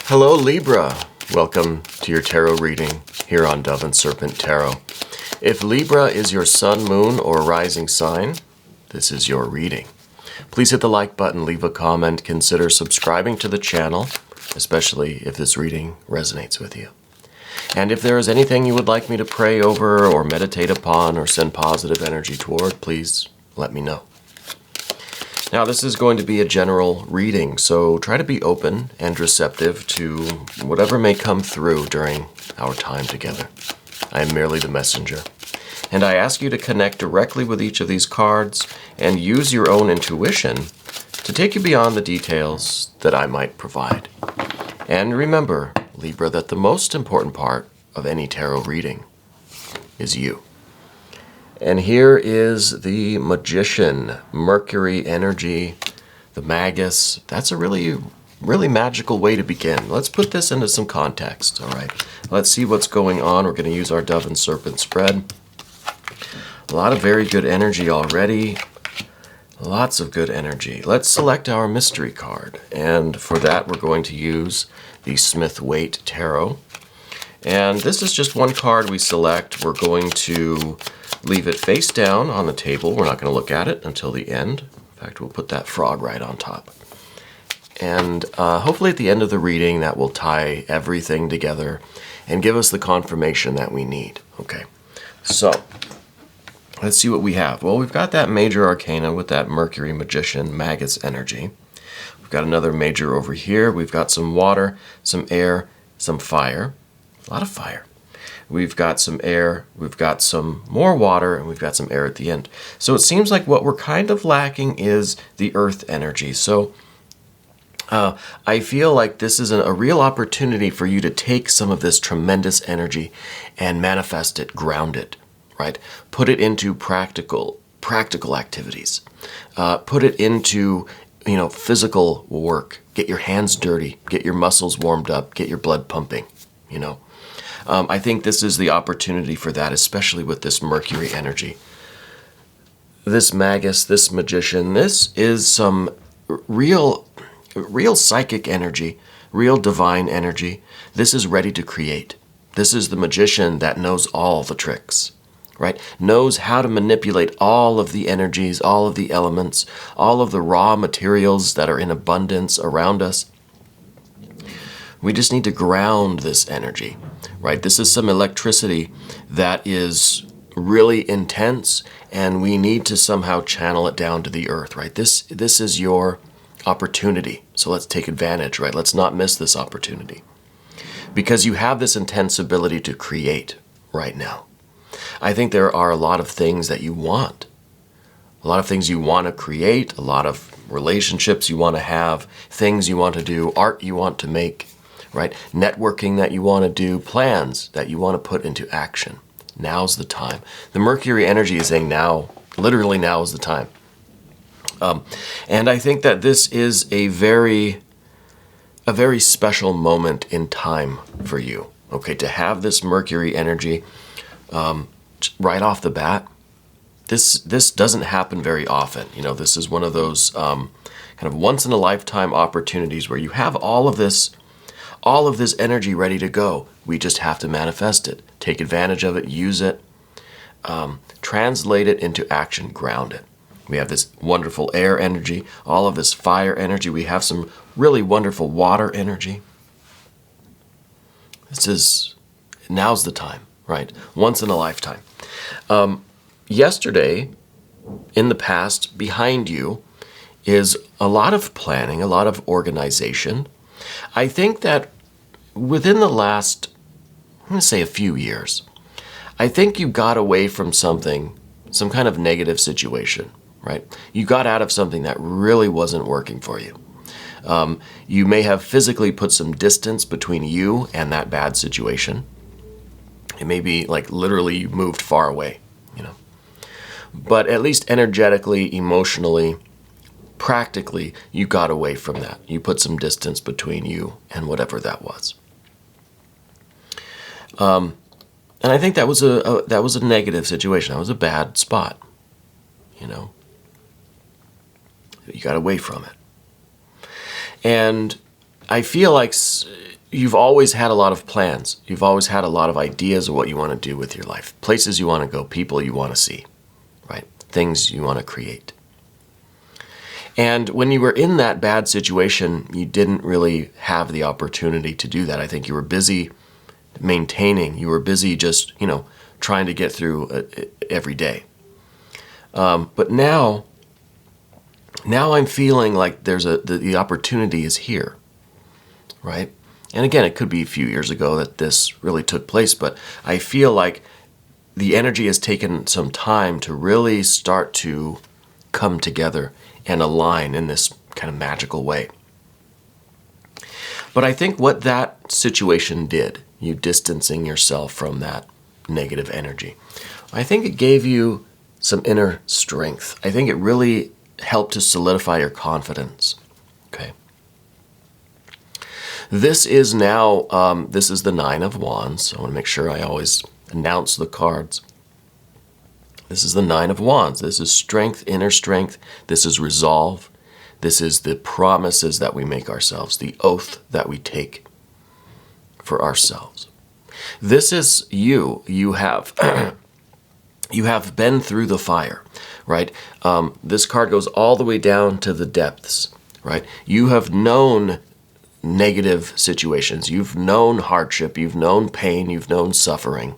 Hello Libra, welcome to your tarot reading here on Dove and Serpent Tarot. If Libra is your sun, moon, or rising sign, this is your reading. Please hit the like button, leave a comment, consider subscribing to the channel, especially if this reading resonates with you. And if there is anything you would like me to pray over or meditate upon or send positive energy toward, please let me know. Now, this is going to be a general reading, so try to be open and receptive to whatever may come through during our time together. I am merely the messenger. And I ask you to connect directly with each of these cards and use your own intuition to take you beyond the details that I might provide. And remember, Libra, that the most important part of any tarot reading is you. And here is the Magician, Mercury energy, the Magus. That's a really magical way to begin. Let's put this into some context, all right? Let's see what's going on. We're going to use our Dove and Serpent spread. A lot of very good energy already. Lots of good energy. Let's select our mystery card. And for that, we're going to use the Smith-Waite Tarot. And this is just one card we select. We're going to leave it face down on the table. We're not going to look at it until the end. In fact, we'll put that frog right on top. And hopefully at the end of the reading, that will tie everything together and give us the confirmation that we need. Okay, so let's see what we have. Well, we've got that major arcana with that Mercury Magician Magus energy. We've got another major over here. We've got some water, some air, some fire. A lot of fire. We've got some air, we've got some more water, and we've got some air at the end. So it seems like what we're kind of lacking is the earth energy. So I feel like this is a real opportunity for you to take some of this tremendous energy and manifest it, ground it, right? Put it into practical activities. Put it into, physical work. Get your hands dirty, get your muscles warmed up, get your blood pumping, I think this is the opportunity for that, especially with this Mercury energy. This Magus, this Magician, this is some real psychic energy, real divine energy. This is ready to create. This is the Magician that knows all the tricks, right? Knows how to manipulate all of the energies, all of the elements, all of the raw materials that are in abundance around us. We just need to ground this energy, right? This is some electricity that is really intense, and we need to somehow channel it down to the earth, right? This is your opportunity. So let's take advantage, right? Let's not miss this opportunity, because you have this intense ability to create right now. I think there are a lot of things that you want. A lot of things you want to create, a lot of relationships you want to have, things you want to do, art you want to make, right? Networking that you want to do, plans that you want to put into action. Now's the time. The Mercury energy is saying now, literally now is the time. And I think that this is a very special moment in time for you, okay? To have this Mercury energy right off the bat, this doesn't happen very often. This is one of those kind of once-in-a-lifetime opportunities where you have all of this energy ready to go. We just have to manifest it, take advantage of it, use it, translate it into action, ground it. We have this wonderful air energy, all of this fire energy. We have some really wonderful water energy. Now's the time, right? Once in a lifetime. Yesterday, in the past, behind you, is a lot of planning, a lot of organization. I think that within the last, I'm going to say a few years, I think you got away from some kind of negative situation, right? You got out of something that really wasn't working for you. You may have physically put some distance between you and that bad situation. It may be like literally you moved far away, But at least energetically, emotionally, practically, you got away from that. You put some distance between you and whatever that was. And I think that was a negative situation. That was a bad spot. You got away from it. And I feel like you've always had a lot of plans. You've always had a lot of ideas of what you want to do with your life. Places you want to go, people you want to see, right? Things you want to create. And when you were in that bad situation, you didn't really have the opportunity to do that. I think you were busy maintaining. You were busy just, trying to get through every day. But now I'm feeling like the opportunity is here, right? And again, it could be a few years ago that this really took place, but I feel like the energy has taken some time to really start to come together and align in this kind of magical way. But I think what that situation did, you distancing yourself from that negative energy, I think it gave you some inner strength. I think it really helped to solidify your confidence. Okay. This is now, this is the Nine of Wands. So I want to make sure I always announce the cards. This is the Nine of Wands. This is strength, inner strength. This is resolve. This is the promises that we make ourselves, the oath that we take for ourselves. This is you. You have you have been through the fire, right? This card goes all the way down to the depths, right? You have known negative situations. You've known hardship. You've known pain. You've known suffering.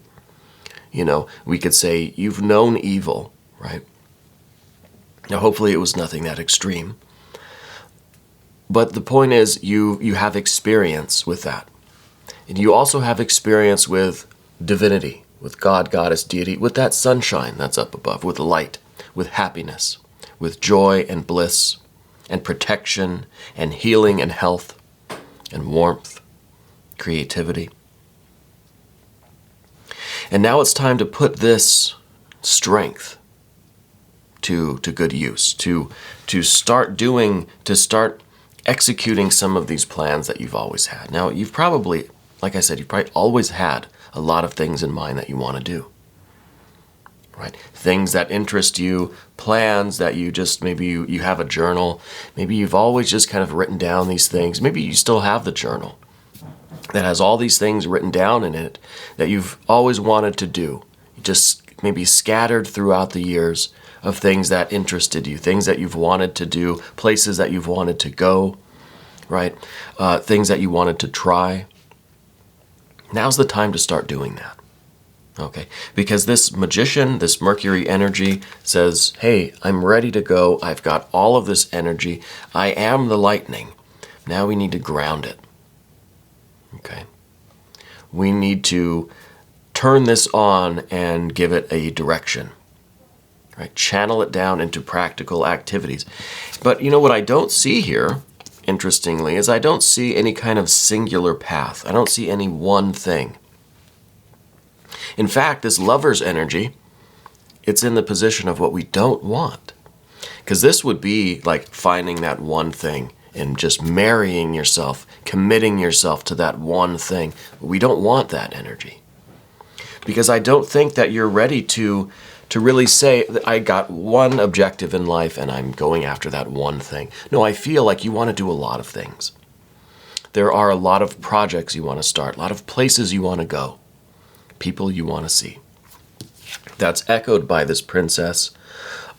We could say you've known evil, right? Now, hopefully it was nothing that extreme. But the point is you have experience with that. And you also have experience with divinity, with God, goddess, deity, with that sunshine that's up above, with light, with happiness, with joy and bliss, and protection, and healing and health, and warmth, creativity. And now it's time to put this strength to good use, to start executing some of these plans that you've always had. Now, you've probably, like I said, you've probably always had a lot of things in mind that you want to do, right? Things that interest you, plans that you just, maybe you have a journal. Maybe you've always just kind of written down these things. Maybe you still have the journal that has all these things written down in it that you've always wanted to do. Just maybe scattered throughout the years of things that interested you, things that you've wanted to do, places that you've wanted to go, right? Things that you wanted to try. Now's the time to start doing that, okay? Because this magician, this Mercury energy says, hey, I'm ready to go. I've got all of this energy. I am the lightning. Now we need to ground it. Okay, we need to turn this on and give it a direction, right? Channel it down into practical activities. But what I don't see here, interestingly, is I don't see any kind of singular path. I don't see any one thing. In fact, this lover's energy, it's in the position of what we don't want. Because this would be like finding that one thing and just marrying yourself, committing yourself to that one thing. We don't want that energy. Because I don't think that you're ready to really say, that I got one objective in life and I'm going after that one thing. No, I feel like you want to do a lot of things. There are a lot of projects you want to start, a lot of places you want to go, people you want to see. That's echoed by this Princess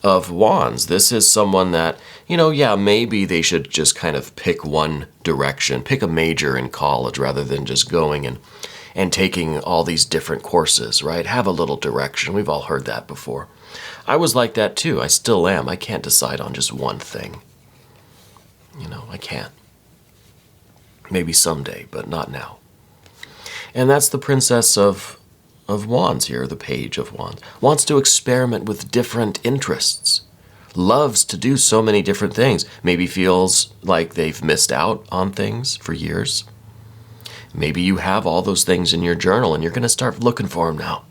of Wands. This is someone that, maybe they should just kind of pick one direction, pick a major in college rather than just going and taking all these different courses, right? Have a little direction. We've all heard that before. I was like that too. I still am. I can't decide on just one thing. I can't. Maybe someday, but not now. And that's the Princess of Wands here, the Page of Wands. Wants to experiment with different interests. Loves to do so many different things. Maybe feels like they've missed out on things for years. Maybe you have all those things in your journal and you're going to start looking for them now.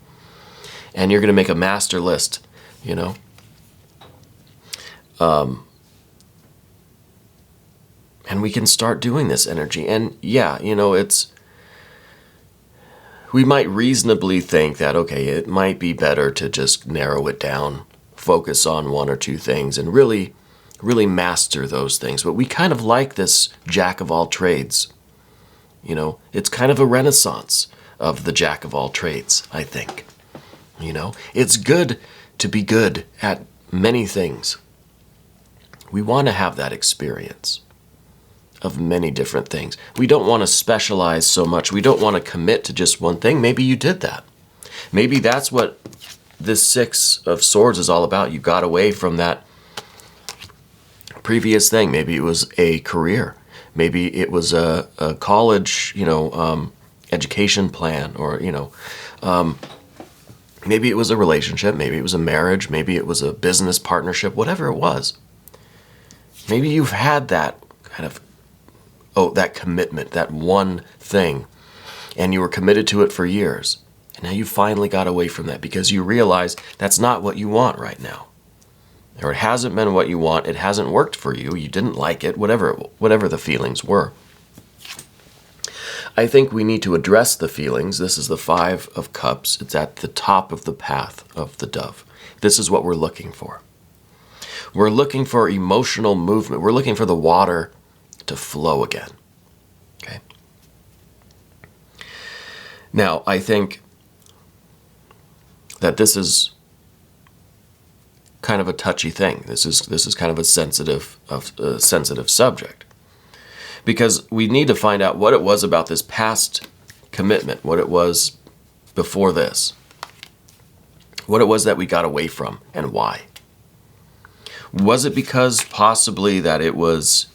And you're going to make a master list, and we can start doing this energy. And yeah, we might reasonably think that, okay, it might be better to just narrow it down, focus on one or two things and really, really master those things. But we kind of like this jack of all trades. You know, it's kind of a renaissance of the jack of all trades, I think. You know, it's good to be good at many things. We want to have that experience of many different things. We don't want to specialize so much. We don't want to commit to just one thing. Maybe you did that. Maybe that's what this Six of Swords is all about. You got away from that previous thing. Maybe it was a career. Maybe it was a college, education plan, or, maybe it was a relationship. Maybe it was a marriage. Maybe it was a business partnership, whatever it was. Maybe you've had that kind of, that commitment, that one thing, and you were committed to it for years. And now you finally got away from that because you realize that's not what you want right now. Or it hasn't been what you want. It hasn't worked for you. You didn't like it, whatever the feelings were. I think we need to address the feelings. This is the Five of Cups. It's at the top of the path of the dove. This is what we're looking for. We're looking for emotional movement. We're looking for the water to flow again. Okay? Now, I think that this is kind of a touchy thing. This is kind of a sensitive subject, because we need to find out what it was about this past commitment, what it was before this, what it was that we got away from, and why. Was it because possibly that it was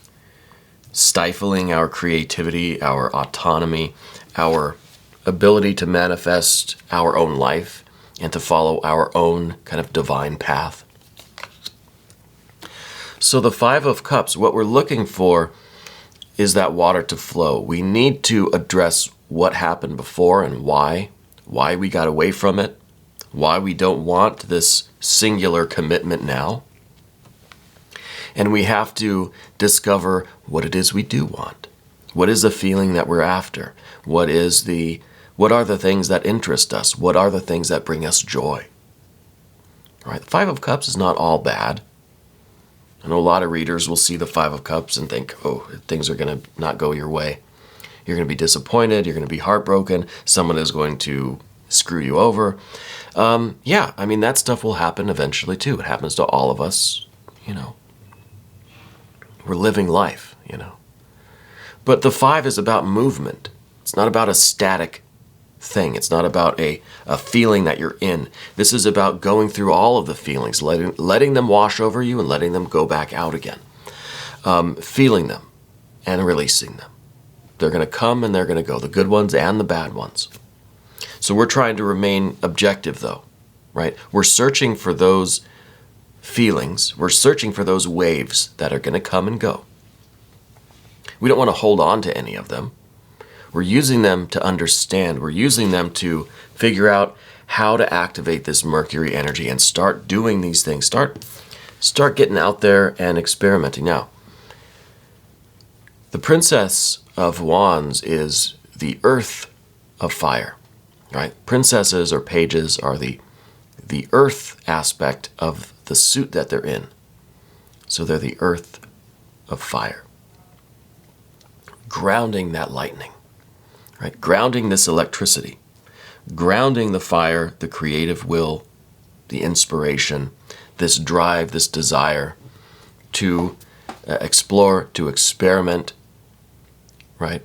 stifling our creativity, our autonomy, our ability to manifest our own life and to follow our own kind of divine path? So the Five of Cups, what we're looking for is that water to flow. We need to address what happened before and why we got away from it, why we don't want this singular commitment now. And we have to discover what it is we do want. What is the feeling that we're after? What are the things that interest us? What are the things that bring us joy? All right, the Five of Cups is not all bad. I know a lot of readers will see the Five of Cups and think, things are going to not go your way. You're going to be disappointed. You're going to be heartbroken. Someone is going to screw you over. That stuff will happen eventually too. It happens to all of us, We're living life, But the Five is about movement. It's not about a static thing. It's not about a feeling that you're in. This is about going through all of the feelings, letting them wash over you and letting them go back out again. Feeling them and releasing them. They're going to come and they're going to go, the good ones and the bad ones. So we're trying to remain objective though, right? We're searching for those feelings. We're searching for those waves that are going to come and go. We don't want to hold on to any of them. We're using them to understand. We're using them to figure out how to activate this Mercury energy and start doing these things. Start getting out there and experimenting. Now, the Princess of Wands is the earth of fire, right? Princesses or pages are the earth aspect of the suit that they're in. So they're the earth of fire. Grounding that lightning, right? Grounding this electricity, grounding the fire, the creative will, the inspiration, this drive, this desire to explore, to experiment, right?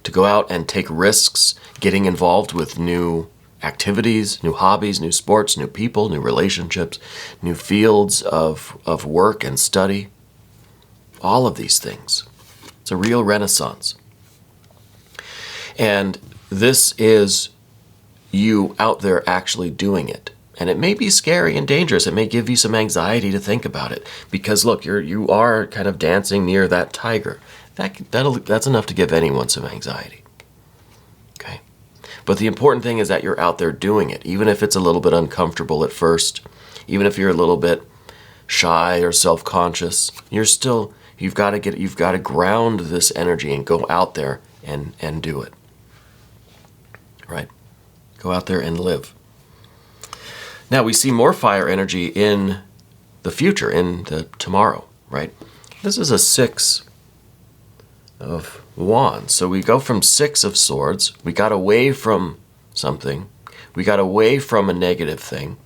To go out and take risks, getting involved with new activities, new hobbies, new sports, new people, new relationships, new fields of work and study. All of these things. It's a real renaissance. And this is you out there actually doing it. And it may be scary and dangerous. It may give you some anxiety to think about it. Because look, you are kind of dancing near that tiger. That's enough to give anyone some anxiety. Okay? But the important thing is that you're out there doing it. Even if it's a little bit uncomfortable at first. Even if you're a little bit shy or self-conscious. You've got to ground this energy and go out there and do it. Right? Go out there and live. Now we see more fire energy in the future, in the tomorrow, right? This is a Six of Wands. So we go from Six of Swords. We got away from something. We got away from a negative thing.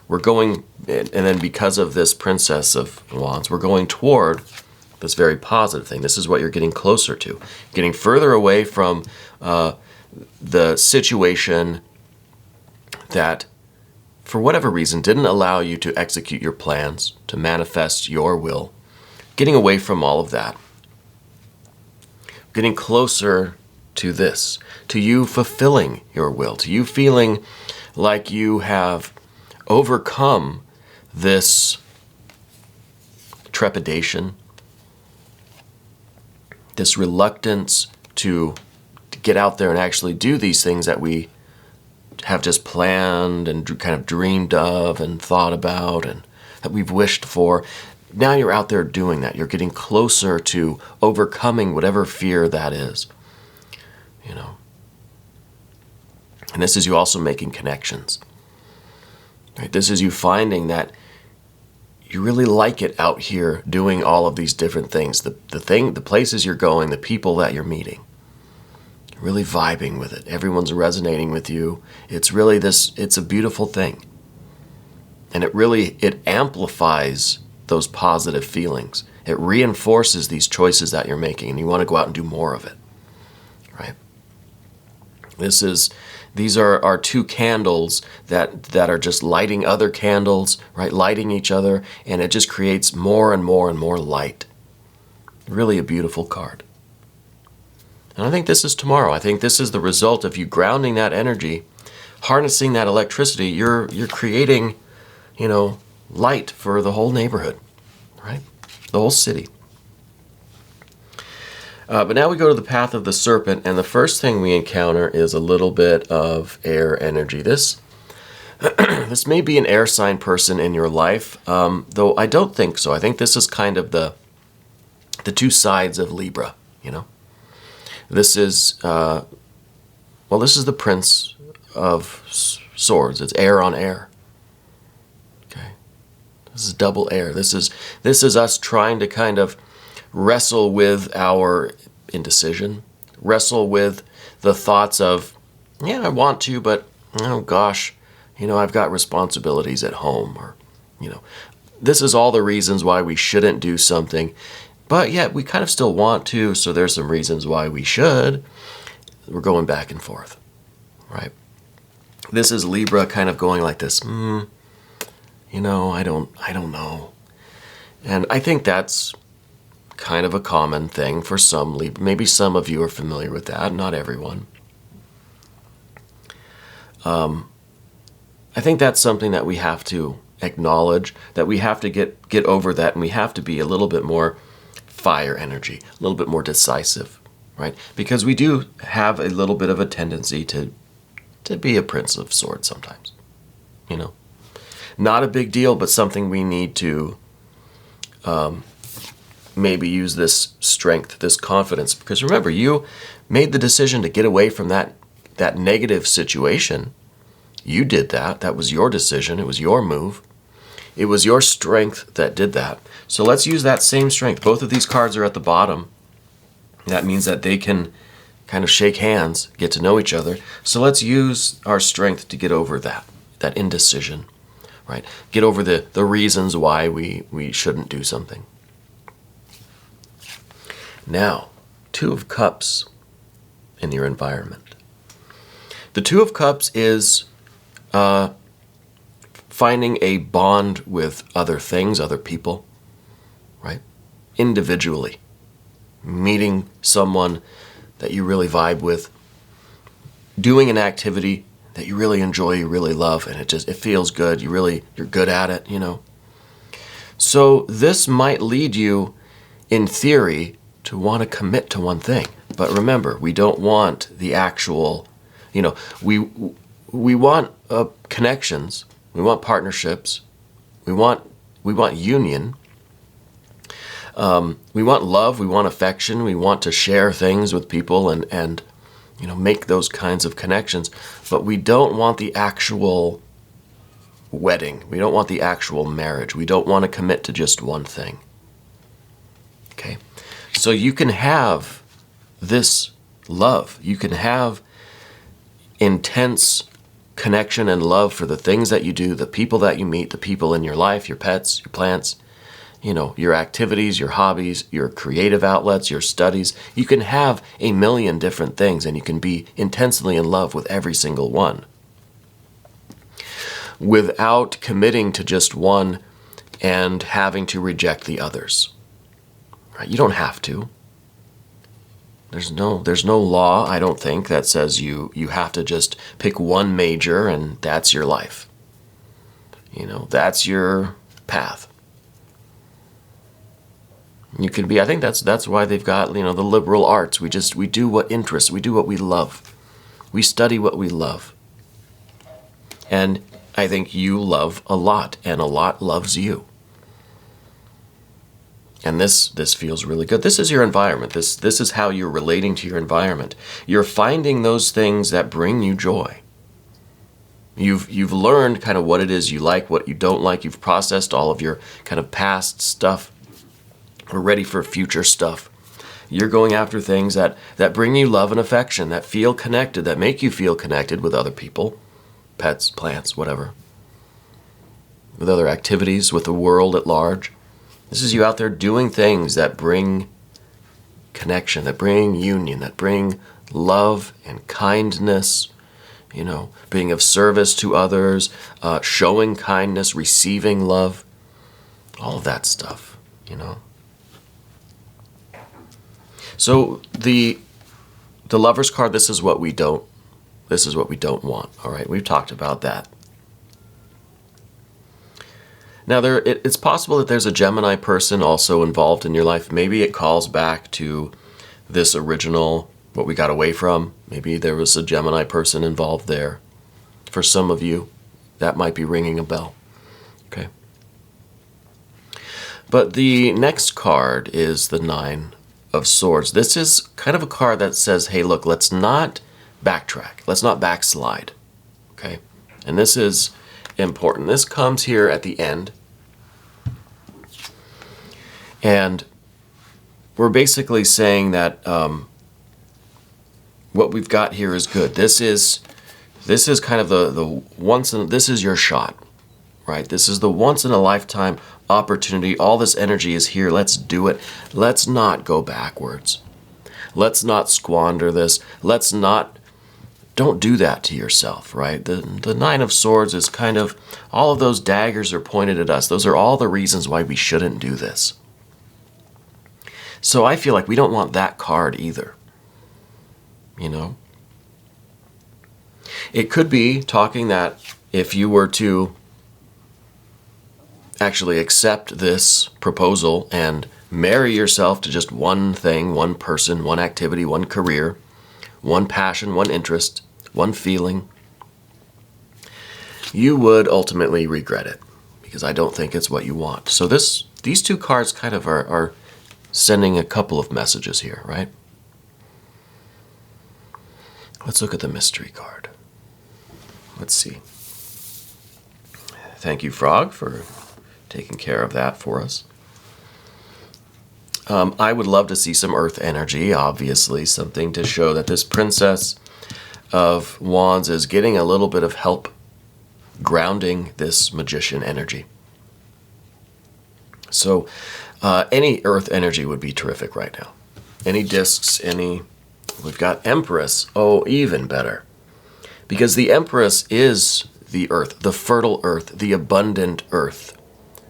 We're going, and then because of this Princess of Wands, we're going toward this very positive thing. This is what you're getting closer to. Getting further away from the situation that, for whatever reason, didn't allow you to execute your plans, to manifest your will. Getting away from all of that. Getting closer to this, to you fulfilling your will, to you feeling like you have overcome this trepidation, this reluctance to get out there and actually do these things that we have just planned and kind of dreamed of and thought about and that we've wished for. Now you're out there doing that. You're getting closer to overcoming whatever fear that is. You know. And this is you also making connections. Right? This is you finding that you really like it out here doing all of these different things. The places you're going, the people that you're meeting. You're really vibing with it. Everyone's resonating with you. It's really it's a beautiful thing. And it amplifies those positive feelings. It reinforces these choices that you're making, and you want to go out and do more of it. Right? These are our two candles that are just lighting other candles, right? Lighting each other, and it just creates more and more and more light. Really a beautiful card. And I think this is tomorrow. I think this is the result of you grounding that energy, harnessing that electricity. You're creating, light for the whole neighborhood, right? The whole city. But now we go to the path of the serpent, and the first thing we encounter is a little bit of air energy. This may be an air sign person in your life, though I don't think so. I think this is kind of the two sides of Libra, This is, this is the Prince of Swords. It's air on air. Okay, this is double air. This is us trying to kind of wrestle with our indecision, wrestle with the thoughts of, I want to, but oh gosh, I've got responsibilities at home, or this is all the reasons why we shouldn't do something. But yet we kind of still want to, so there's some reasons why we should. We're going back and forth, right? This is Libra kind of going like this, I don't know. And I think that's kind of a common thing for some Libra. Maybe some of you are familiar with that, not everyone. I think that's something that we have to acknowledge, that we have to get over that, and we have to be a little bit more fire energy, a little bit more decisive, right? Because we do have a little bit of a tendency to be a Prince of Swords sometimes, Not a big deal, but something we need to maybe use this strength, this confidence. Because remember, you made the decision to get away from that negative situation. You did that. That was your decision. It was your move. It was your strength that did that. So let's use that same strength. Both of these cards are at the bottom. That means that they can kind of shake hands, get to know each other. So let's use our strength to get over that indecision, right? Get over the reasons why we shouldn't do something. Now, Two of Cups in your environment. The Two of Cups is finding a bond with other things, other people, right? Individually. Meeting someone that you really vibe with. Doing an activity that you really enjoy, you really love, and it feels good. You're good at it, So this might lead you, in theory, to want to commit to one thing. But remember, we don't want the actual, we want connections. We want partnerships. We want union. We want love. We want affection. We want to share things with people and make those kinds of connections. But we don't want the actual wedding. We don't want the actual marriage. We don't want to commit to just one thing. Okay? So you can have this love. You can have intense connection and love for the things that you do, the people that you meet, the people in your life, your pets, your plants, your activities, your hobbies, your creative outlets, your studies. You can have a million different things, and you can be intensely in love with every single one without committing to just one and having to reject the others. Right? You don't have to. There's no law, I don't think, that says you have to just pick one major and that's your life. That's your path. You can be, I think that's why they've got, the liberal arts. We do what interests, we do what we love. We study what we love. And I think you love a lot, and a lot loves you. And this feels really good. This is your environment. This is how you're relating to your environment. You're finding those things that bring you joy. You've learned kind of what it is you like, what you don't like. You've processed all of your kind of past stuff. We're ready for future stuff. You're going after things that bring you love and affection, that feel connected, that make you feel connected with other people, pets, plants, whatever, with other activities, with the world at large. This is you out there doing things that bring connection, that bring union, that bring love and kindness, being of service to others, showing kindness, receiving love, all of that stuff, So the Lover's card, this is what we don't want, all right? We've talked about that. Now, it's possible that there's a Gemini person also involved in your life. Maybe it calls back to this original, what we got away from. Maybe there was a Gemini person involved there. For some of you, that might be ringing a bell. Okay. But the next card is the Nine of Swords. This is kind of a card that says, hey, look, let's not backtrack. Let's not backslide. Okay. And this is important. This comes here at the end. And we're basically saying that what we've got here is good. This is kind of the once in, this is your shot, right? This is the once in a lifetime opportunity. All this energy is here. Let's do it. Let's not go backwards. Let's not squander this. Don't do that to yourself, right? The Nine of Swords is kind of, all of those daggers are pointed at us. Those are all the reasons why we shouldn't do this. So I feel like we don't want that card either. It could be talking that if you were to actually accept this proposal and marry yourself to just one thing, one person, one activity, one career, one passion, one interest, one feeling, you would ultimately regret it, because I don't think it's what you want. So these two cards kind of are sending a couple of messages here, right? Let's look at the mystery card. Let's see. Thank you, Frog, for taking care of that for us. I would love to see some earth energy, obviously, something to show that this Princess of Wands is getting a little bit of help grounding this magician energy. So any earth energy would be terrific right now. Any discs, we've got Empress. Oh, even better. Because the Empress is the earth, the fertile earth, the abundant earth,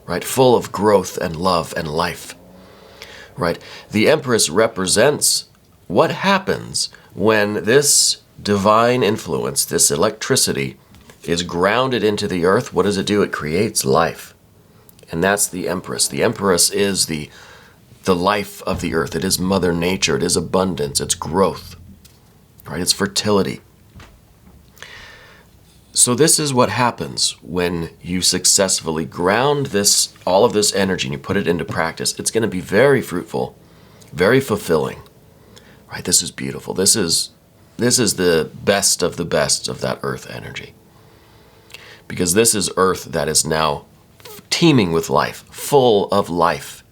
right? Full of growth and love and life. Right? The Empress represents what happens when this divine influence, this electricity, is grounded into the earth. What does it do? It creates life. And that's the Empress. The Empress is the life of the earth. It is Mother Nature. It is abundance. It's growth. Right? It's fertility. So this is what happens when you successfully ground all of this energy and you put it into practice. It's going to be very fruitful, very fulfilling. Right? This is beautiful. This is the best of that earth energy. Because this is earth that is now teeming with life, full of life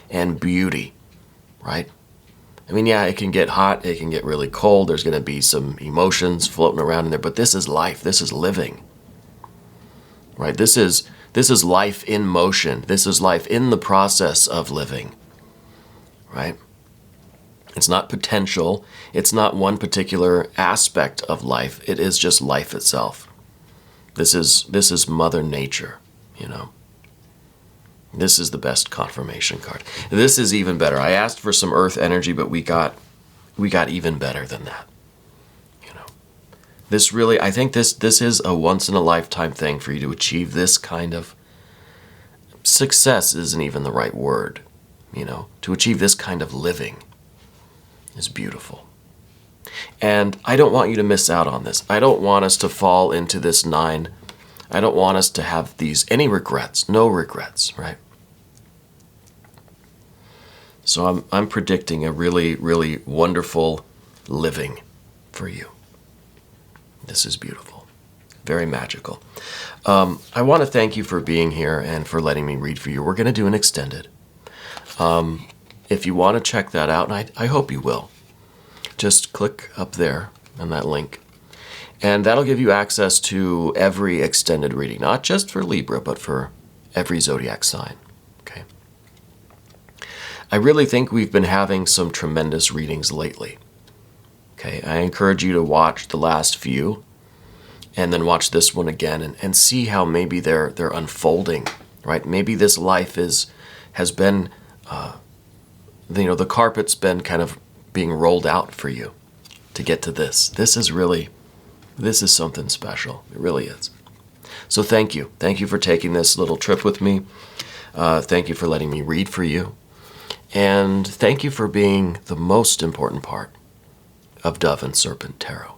and beauty, right? I mean, yeah, it can get hot, it can get really cold, there's going to be some emotions floating around in there, but this is life, this is living, right? This is life in motion, this is life in the process of living, right? It's not potential, it's not one particular aspect of life, it is just life itself. This is Mother Nature, you know. This is the best confirmation card. This is even better. I asked for some earth energy, but we got even better than that. You know. This really, I think this is a once in a lifetime thing for you to achieve this kind of success isn't even the right word, you know. To achieve this kind of living is beautiful. And I don't want you to miss out on this. I don't want us to fall into this 9. I don't want us to have any regrets, no regrets, right? So I'm predicting a really, really wonderful living for you. This is beautiful, very magical. I want to thank you for being here and for letting me read for you. We're going to do an extended. If you want to check that out, and I hope you will, just click up there on that link. And that'll give you access to every extended reading, not just for Libra, but for every zodiac sign. Okay. I really think we've been having some tremendous readings lately. Okay. I encourage you to watch the last few and then watch this one again and see how maybe they're unfolding, right? Maybe this life has been, the carpet's been kind of being rolled out for you to get to this. This is something special. It really is. So thank you. Thank you for taking this little trip with me. Thank you for letting me read for you. And thank you for being the most important part of Dove and Serpent Tarot.